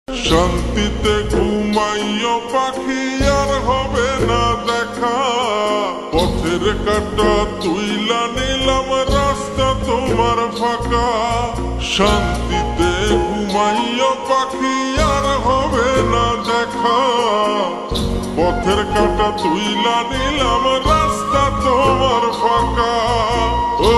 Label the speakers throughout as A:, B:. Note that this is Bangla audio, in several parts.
A: শান্তিতে ঘুমাইও পাখি আর হবে না দেখা, পথের কাঁটা তুইলা নিলাম রাস্তা তোমার ফাঁকা। শান্তিতে ঘুমাইও পাখি আর হবে না দেখা, পথের কাঁটা তুইলা নিলাম রাস্তা তোমার ফাঁকা। ও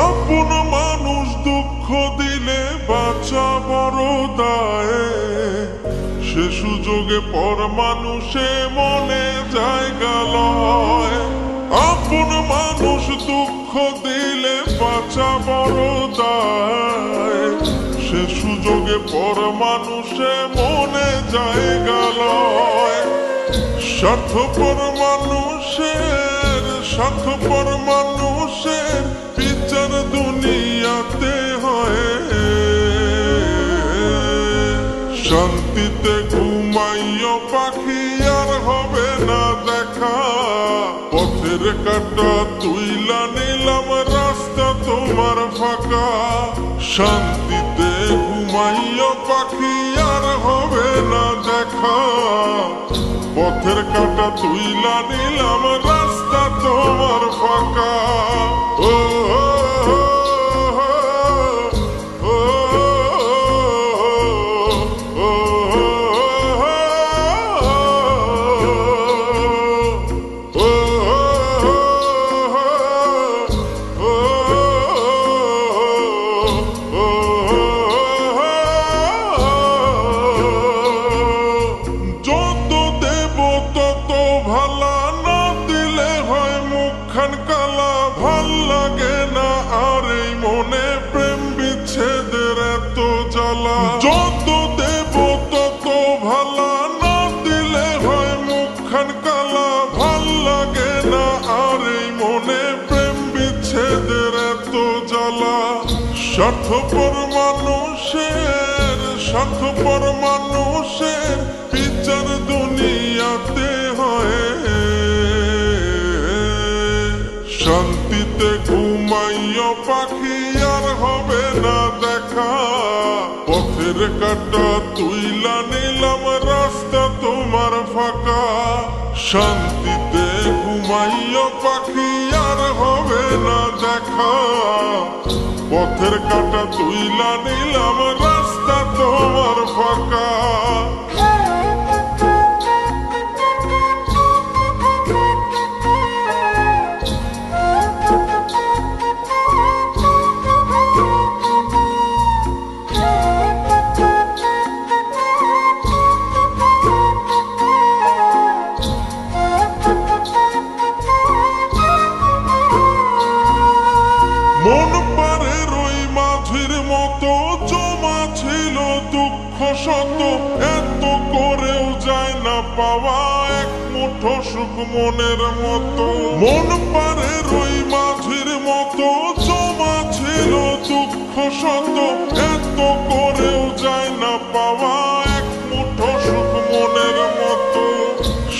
A: আপন মানুষ দুঃখ দিলে বাঁচা বড় দায়, সে সুযোগে পর মানুষে মনে জায়গা লয়। আপন মানুষ দুঃখ দিলে বাঁচা বড় দায়, সে সুযোগে পর মানুষে মনে জায়গা লয়। স্বার্থপর মানুষের বিচার দুনিয়াতে হয়। শান্তিতে ঘুমাইও পাখি আর হবে না দেখা, পথের কাঁটা তুইলা নিলাম রাস্তা তোমার ফাঁকা। শান্তিতে ঘুমাইও পাখি আর হবে না দেখা, পথের কাঁটা তুইলা নিলাম রাস্তা তোমার ফাঁকা। ও কালা ভাল লাগে না আর এই মনে প্রেম বিচ্ছেদের এত জ্বালা। যত দেব তত ভালা, না দিলে হয় মুখখান কালা। ভাল লাগে না আর এই মনে প্রেম বিচ্ছেদের এত জ্বালা। স্বার্থপর মানুষের বিচার দুনিয়াতে হয়। শান্তিতে ঘুমাইও পাখি আর হবে না দেখা, পথের কাঁটা তুইলা নিলাম রাস্তা তোমার ফাঁকা। শান্তিতে ঘুমাইও পাখি আর হবে না দেখা, পথের কাঁটা তুইলা নিলাম রাস্তা তোমার ফাঁকা। মন পারে রই মাঝির মতো জমা ছিল দুঃখ শত, এত করেও যায় না পাওয়া এক মুঠো সুখ মনের মতো। মন পারে রই মাঝির মতো জমা ছিল দুঃখ শত, এত করেও যায় না পাওয়া এক মুঠো সুখ মনের মতো।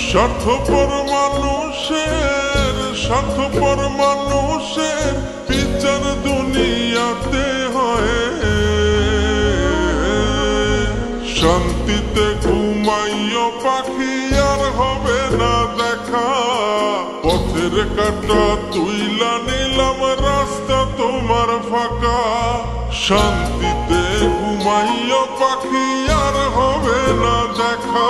A: স্বার্থপর মানুষের বিচার দুনিয়াতে হয়। শান্তিতে ঘুমাইও পাখি আর হবে না দেখা, পথের কাঁটা তুইলা নিলাম রাস্তা তোমার ফাঁকা। শান্তিতে ঘুমাইও পাখি আর হবে না দেখা,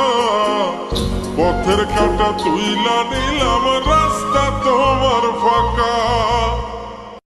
A: পথের কাঁটা তুইলা নিলাম রাস্তা তোমার ফাঁকা।